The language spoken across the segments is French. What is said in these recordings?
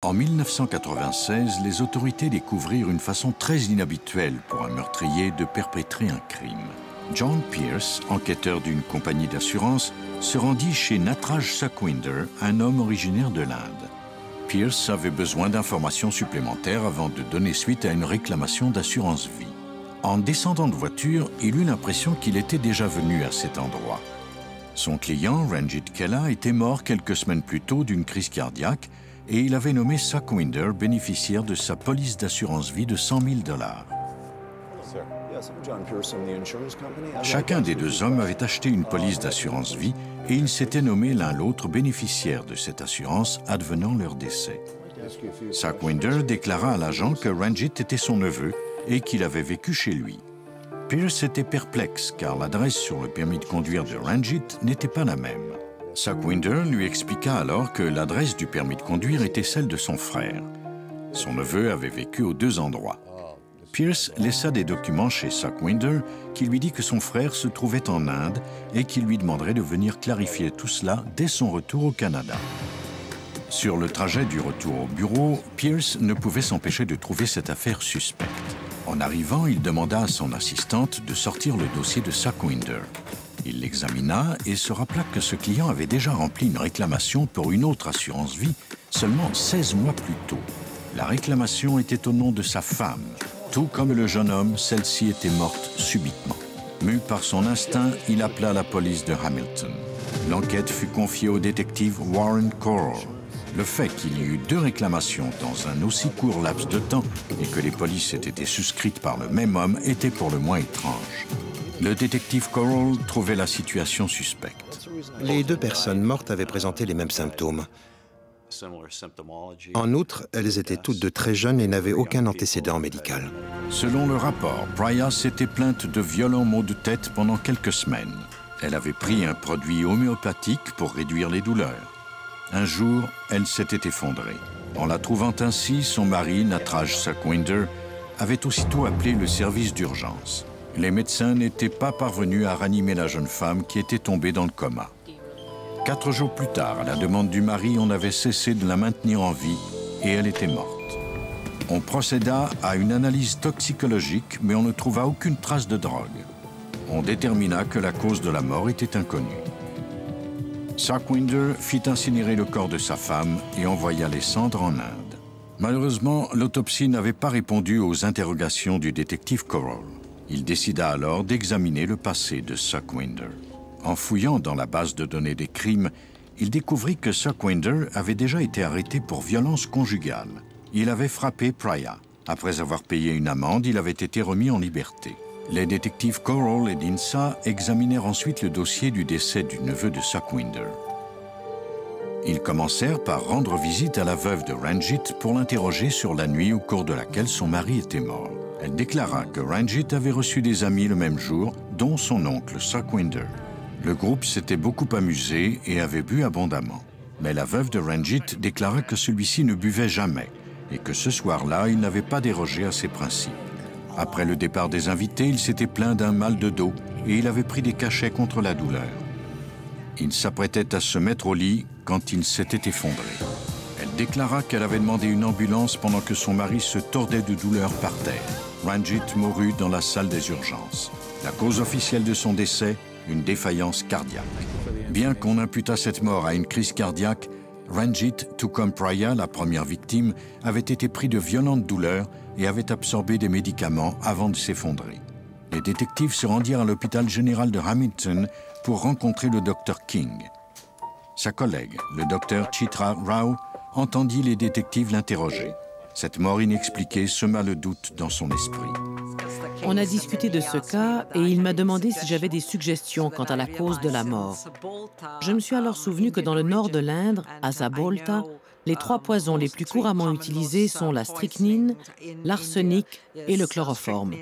En 1996, les autorités découvrirent une façon très inhabituelle pour un meurtrier de perpétrer un crime. John Pierce, enquêteur d'une compagnie d'assurance, se rendit chez Natraj Sukhwinder, un homme originaire de l'Inde. Pierce avait besoin d'informations supplémentaires avant de donner suite à une réclamation d'assurance vie. En descendant de voiture, il eut l'impression qu'il était déjà venu à cet endroit. Son client, Ranjit Kella, était mort quelques semaines plus tôt d'une crise cardiaque et il avait nommé Sukhwinder bénéficiaire de sa police d'assurance vie de $100 000. Chacun des deux hommes avait acheté une police d'assurance vie et ils s'étaient nommés l'un l'autre bénéficiaires de cette assurance advenant leur décès. Sukhwinder déclara à l'agent que Ranjit était son neveu et qu'il avait vécu chez lui. Pierce était perplexe car l'adresse sur le permis de conduire de Ranjit n'était pas la même. Sukhwinder lui expliqua alors que l'adresse du permis de conduire était celle de son frère. Son neveu avait vécu aux deux endroits. Pierce laissa des documents chez Sukhwinder qui lui dit que son frère se trouvait en Inde et qu'il lui demanderait de venir clarifier tout cela dès son retour au Canada. Sur le trajet du retour au bureau, Pierce ne pouvait s'empêcher de trouver cette affaire suspecte. En arrivant, il demanda à son assistante de sortir le dossier de Sukhwinder. Il l'examina et se rappela que ce client avait déjà rempli une réclamation pour une autre assurance vie seulement 16 mois plus tôt. La réclamation était au nom de sa femme. Tout comme le jeune homme, celle-ci était morte subitement. Mu par son instinct, il appela la police de Hamilton. L'enquête fut confiée au détective Warren Corral. Le fait qu'il y eut deux réclamations dans un aussi court laps de temps et que les polices aient été souscrites par le même homme était pour le moins étrange. Le détective Corral trouvait la situation suspecte. Les deux personnes mortes avaient présenté les mêmes symptômes. En outre, elles étaient toutes deux très jeunes et n'avaient aucun antécédent médical. Selon le rapport, Priya s'était plainte de violents maux de tête pendant quelques semaines. Elle avait pris un produit homéopathique pour réduire les douleurs. Un jour, elle s'était effondrée. En la trouvant ainsi, son mari, Natraj Sukhwinder, avait aussitôt appelé le service d'urgence. Les médecins n'étaient pas parvenus à ranimer la jeune femme qui était tombée dans le coma. 4 jours plus tard, à la demande du mari, on avait cessé de la maintenir en vie et elle était morte. On procéda à une analyse toxicologique, mais on ne trouva aucune trace de drogue. On détermina que la cause de la mort était inconnue. Sukhwinder fit incinérer le corps de sa femme et envoya les cendres en Inde. Malheureusement, l'autopsie n'avait pas répondu aux interrogations du détective Corral. Il décida alors d'examiner le passé de Sukhwinder. En fouillant dans la base de données des crimes, il découvrit que Sukhwinder avait déjà été arrêté pour violence conjugale. Il avait frappé Priya. Après avoir payé une amende, il avait été remis en liberté. Les détectives Corral et Dinsa examinèrent ensuite le dossier du décès du neveu de Sukhwinder. Ils commencèrent par rendre visite à la veuve de Ranjit pour l'interroger sur la nuit au cours de laquelle son mari était mort. Elle déclara que Ranjit avait reçu des amis le même jour, dont son oncle Sukhwinder. Le groupe s'était beaucoup amusé et avait bu abondamment. Mais la veuve de Ranjit déclara que celui-ci ne buvait jamais et que ce soir-là, il n'avait pas dérogé à ses principes. Après le départ des invités, il s'était plaint d'un mal de dos et il avait pris des cachets contre la douleur. Il s'apprêtait à se mettre au lit quand il s'était effondré. Elle déclara qu'elle avait demandé une ambulance pendant que son mari se tordait de douleur par terre. Ranjit mourut dans la salle des urgences. La cause officielle de son décès, une défaillance cardiaque. Bien qu'on imputât cette mort à une crise cardiaque, Ranjit, tout comme Priya, la première victime, avait été pris de violentes douleurs et avait absorbé des médicaments avant de s'effondrer. Les détectives se rendirent à l'hôpital général de Hamilton pour rencontrer le docteur King. Sa collègue, le docteur Chitra Rao, entendit les détectives l'interroger. Cette mort inexpliquée sema le doute dans son esprit. On a discuté de ce cas et il m'a demandé si j'avais des suggestions quant à la cause de la mort. Je me suis alors souvenu que dans le nord de l'Inde, à Zabolta, les 3 poisons les plus couramment utilisés sont la strychnine, l'arsenic et le chloroforme.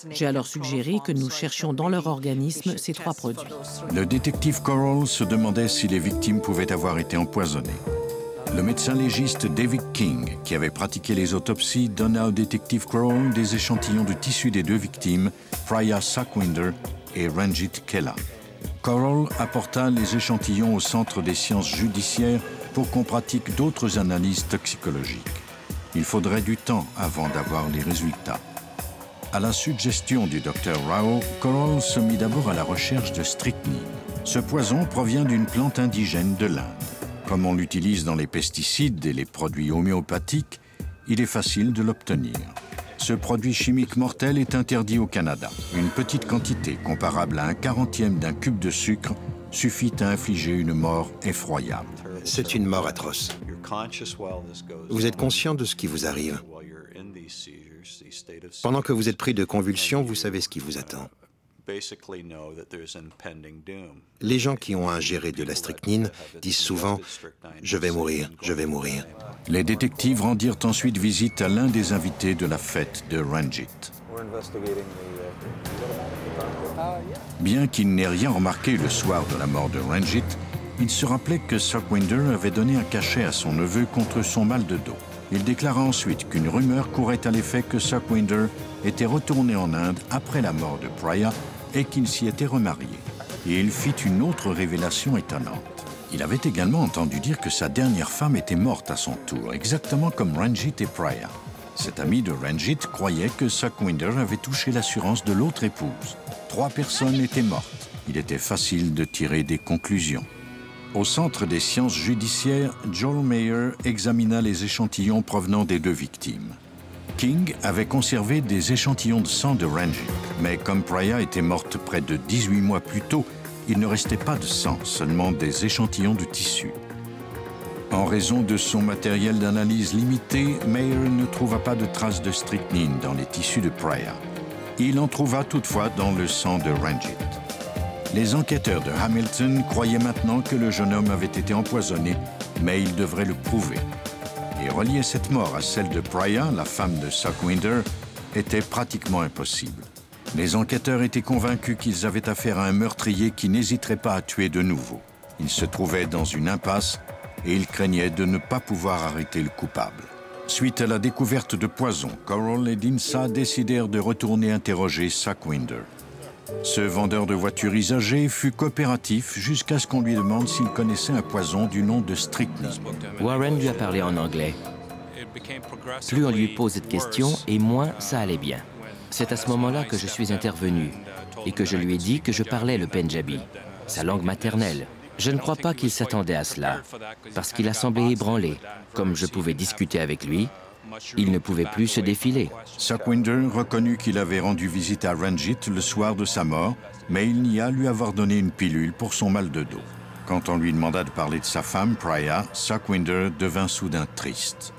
J'ai alors suggéré que nous cherchions dans leur organisme ces 3 produits. Le détective Corral se demandait si les victimes pouvaient avoir été empoisonnées. Le médecin légiste David King, qui avait pratiqué les autopsies, donna au détective Corral des échantillons de tissu des 2 victimes, Priya Sukhwinder et Ranjit Kella. Corral apporta les échantillons au Centre des sciences judiciaires pour qu'on pratique d'autres analyses toxicologiques. Il faudrait du temps avant d'avoir les résultats. À la suggestion du Dr Rao, Coral se mit d'abord à la recherche de strychnine. Ce poison provient d'une plante indigène de l'Inde. Comme on l'utilise dans les pesticides et les produits homéopathiques, il est facile de l'obtenir. Ce produit chimique mortel est interdit au Canada. Une petite quantité, comparable à un 40e d'un cube de sucre, suffit à infliger une mort effroyable. C'est une mort atroce. Vous êtes conscient de ce qui vous arrive. Pendant que vous êtes pris de convulsions, vous savez ce qui vous attend. Les gens qui ont ingéré de la strychnine disent souvent « je vais mourir, je vais mourir ». Les détectives rendirent ensuite visite à l'un des invités de la fête de Ranjit. Bien qu'il n'ait rien remarqué le soir de la mort de Ranjit, il se rappelait que Sukhwinder avait donné un cachet à son neveu contre son mal de dos. Il déclara ensuite qu'une rumeur courait à l'effet que Sukhwinder était retourné en Inde après la mort de Priya et qu'il s'y était remarié. Et il fit une autre révélation étonnante. Il avait également entendu dire que sa dernière femme était morte à son tour, exactement comme Ranjit et Priya. Cet ami de Ranjit croyait que Sukhwinder avait touché l'assurance de l'autre épouse. 3 personnes étaient mortes. Il était facile de tirer des conclusions. Au Centre des sciences judiciaires, Joel Mayer examina les échantillons provenant des 2 victimes. King avait conservé des échantillons de sang de Ranjit, mais comme Priya était morte près de 18 mois plus tôt, il ne restait pas de sang, seulement des échantillons de tissu. En raison de son matériel d'analyse limité, Mayer ne trouva pas de traces de strychnine dans les tissus de Priya. Il en trouva toutefois dans le sang de Ranjit. Les enquêteurs de Hamilton croyaient maintenant que le jeune homme avait été empoisonné, mais ils devraient le prouver. Et relier cette mort à celle de Priya, la femme de Sukhwinder, était pratiquement impossible. Les enquêteurs étaient convaincus qu'ils avaient affaire à un meurtrier qui n'hésiterait pas à tuer de nouveau. Ils se trouvaient dans une impasse et ils craignaient de ne pas pouvoir arrêter le coupable. Suite à la découverte de poison, Coral et Dinsa décidèrent de retourner interroger Sukhwinder. Ce vendeur de voitures usagées fut coopératif jusqu'à ce qu'on lui demande s'il connaissait un poison du nom de strychnine. Warren lui a parlé en anglais. Plus on lui posait de questions et moins ça allait bien. C'est à ce moment-là que je suis intervenu et que je lui ai dit que je parlais le Pendjabi, sa langue maternelle. Je ne crois pas qu'il s'attendait à cela, parce qu'il a semblé ébranlé. Comme je pouvais discuter avec lui, il ne pouvait plus se défiler. Sukhwinder reconnut qu'il avait rendu visite à Ranjit le soir de sa mort, mais il nia lui avoir donné une pilule pour son mal de dos. Quand on lui demanda de parler de sa femme, Priya, Sukhwinder devint soudain triste.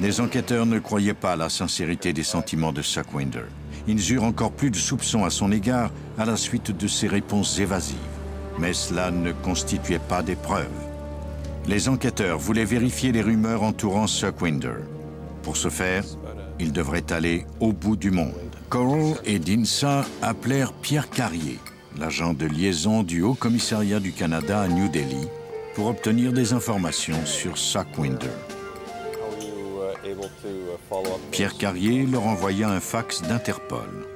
Les enquêteurs ne croyaient pas à la sincérité des sentiments de Sukhwinder. Ils eurent encore plus de soupçons à son égard à la suite de ses réponses évasives. Mais cela ne constituait pas des preuves. Les enquêteurs voulaient vérifier les rumeurs entourant Sukhwinder. Pour ce faire, ils devraient aller au bout du monde. Coral et Dinsa appelèrent Pierre Carrier, l'agent de liaison du Haut-Commissariat du Canada à New Delhi, pour obtenir des informations sur Sukhwinder. Pierre Carrier leur envoya un fax d'Interpol.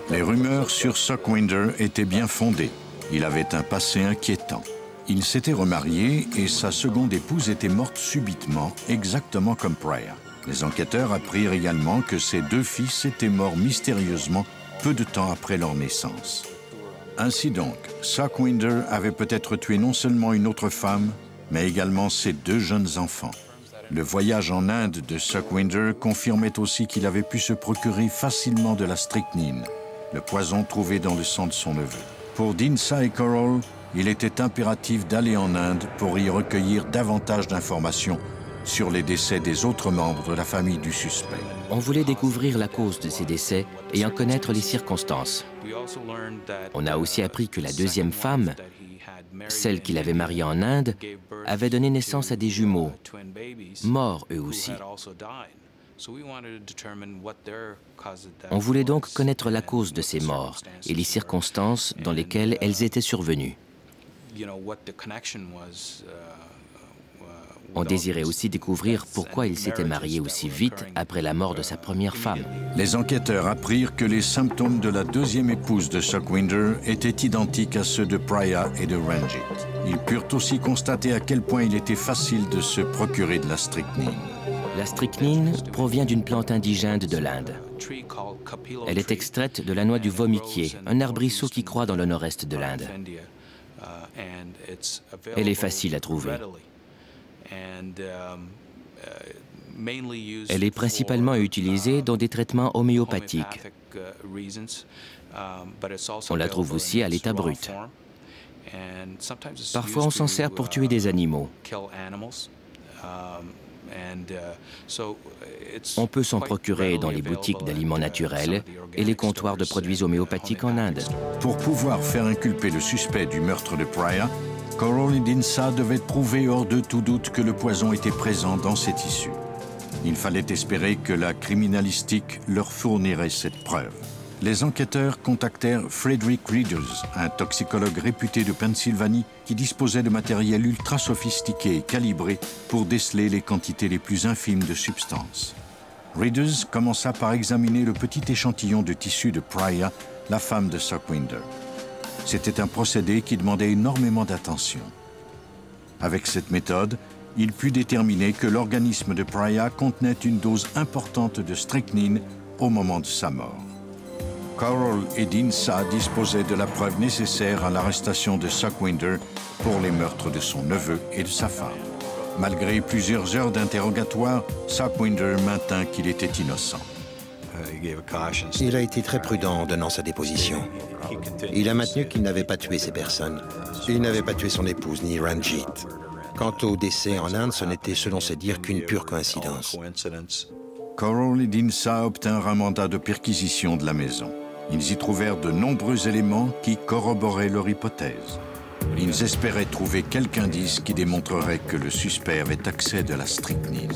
Les rumeurs sur Sukhwinder étaient bien fondées. Il avait un passé inquiétant. Il s'était remarié et sa seconde épouse était morte subitement, exactement comme Priya. Les enquêteurs apprirent également que ses 2 fils étaient morts mystérieusement peu de temps après leur naissance. Ainsi donc, Sukhwinder avait peut-être tué non seulement une autre femme, mais également ses 2 jeunes enfants. Le voyage en Inde de Sukhwinder confirmait aussi qu'il avait pu se procurer facilement de la strychnine, le poison trouvé dans le sang de son neveu. Pour Dinsa et Coral, il était impératif d'aller en Inde pour y recueillir davantage d'informations sur les décès des autres membres de la famille du suspect. On voulait découvrir la cause de ces décès et en connaître les circonstances. On a aussi appris que la 2e femme, celle qu'il avait mariée en Inde, avait donné naissance à des jumeaux, morts eux aussi. On voulait donc connaître la cause de ces morts et les circonstances dans lesquelles elles étaient survenues. On désirait aussi découvrir pourquoi il s'était marié aussi vite après la mort de sa première femme. Les enquêteurs apprirent que les symptômes de la deuxième épouse de Suckwinder étaient identiques à ceux de Priya et de Ranjit. Ils purent aussi constater à quel point il était facile de se procurer de la strychnine. La strychnine provient d'une plante indigène de l'Inde. Elle est extraite de la noix du vomiquier, un arbrisseau qui croît dans le nord-est de l'Inde. Elle est facile à trouver. Elle est principalement utilisée dans des traitements homéopathiques. On la trouve aussi à l'état brut. Parfois, on s'en sert pour tuer des animaux. On peut s'en procurer dans les boutiques d'aliments naturels et les comptoirs de produits homéopathiques en Inde. Pour pouvoir faire inculper le suspect du meurtre de Priya, Carroll et Dinsa devaient prouver hors de tout doute que le poison était présent dans ses tissus. Il fallait espérer que la criminalistique leur fournirait cette preuve. Les enquêteurs contactèrent Frederick Readers, un toxicologue réputé de Pennsylvanie qui disposait de matériel ultra sophistiqué et calibré pour déceler les quantités les plus infimes de substances. Readers commença par examiner le petit échantillon de tissu de Priya, la femme de Suckwinder. C'était un procédé qui demandait énormément d'attention. Avec cette méthode, il put déterminer que l'organisme de Priya contenait une dose importante de strychnine au moment de sa mort. Carroll et Dinsa disposaient de la preuve nécessaire à l'arrestation de Suckwinder pour les meurtres de son neveu et de sa femme. Malgré plusieurs heures d'interrogatoire, Suckwinder maintint qu'il était innocent. Il a été très prudent en donnant sa déposition. Il a maintenu qu'il n'avait pas tué ces personnes. Il n'avait pas tué son épouse ni Ranjit. Quant au décès en Inde, ce n'était selon ses dires qu'une pure coïncidence. Carroll et Dinsa obtinrent un mandat de perquisition de la maison. Ils y trouvèrent de nombreux éléments qui corroboraient leur hypothèse. Ils espéraient trouver quelque indice qui démontrerait que le suspect avait accès de la strychnine.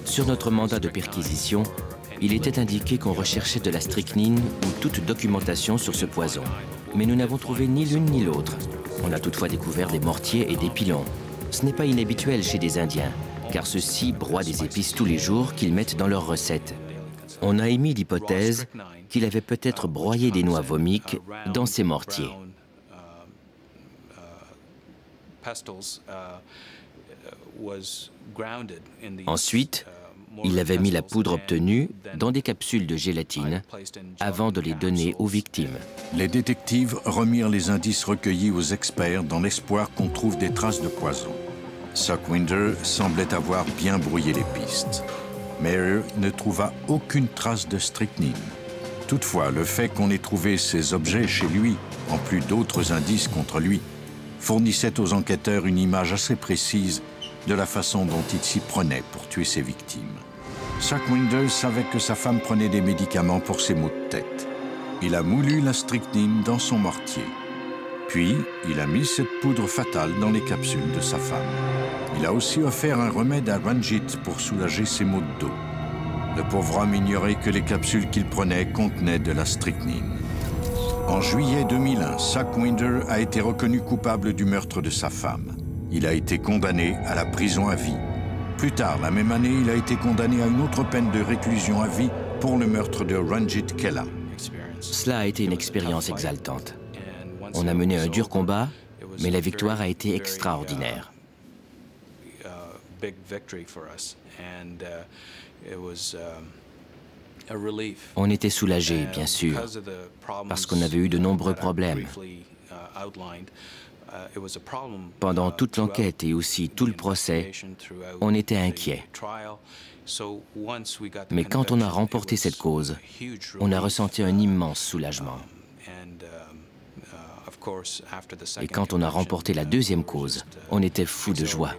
Sur notre mandat de perquisition, il était indiqué qu'on recherchait de la strychnine ou toute documentation sur ce poison. Mais nous n'avons trouvé ni l'une ni l'autre. On a toutefois découvert des mortiers et des pilons. Ce n'est pas inhabituel chez des Indiens, car ceux-ci broient des épices tous les jours qu'ils mettent dans leurs recettes. On a émis l'hypothèse qu'il avait peut-être broyé des noix vomiques dans ces mortiers. Ensuite, il avait mis la poudre obtenue dans des capsules de gélatine avant de les donner aux victimes. Les détectives remirent les indices recueillis aux experts dans l'espoir qu'on trouve des traces de poison. Suckwinder semblait avoir bien brouillé les pistes. Mayer ne trouva aucune trace de strychnine. Toutefois, le fait qu'on ait trouvé ces objets chez lui, en plus d'autres indices contre lui, fournissait aux enquêteurs une image assez précise de la façon dont il s'y prenait pour tuer ses victimes. Suckwinder savait que sa femme prenait des médicaments pour ses maux de tête. Il a moulu la strychnine dans son mortier. Puis, il a mis cette poudre fatale dans les capsules de sa femme. Il a aussi offert un remède à Ranjit pour soulager ses maux de dos. Le pauvre homme ignorait que les capsules qu'il prenait contenaient de la strychnine. En juillet 2001, Suckwinder a été reconnu coupable du meurtre de sa femme. Il a été condamné à la prison à vie. Plus tard, la même année, il a été condamné à une autre peine de réclusion à vie pour le meurtre de Ranjit Kella. Cela a été une expérience exaltante. On a mené un dur combat, mais la victoire a été extraordinaire. On était soulagés, bien sûr, parce qu'on avait eu de nombreux problèmes. Pendant toute l'enquête et aussi tout le procès, on était inquiets. Mais quand on a remporté cette cause, on a ressenti un immense soulagement. Et quand on a remporté la deuxième cause, on était fous de joie.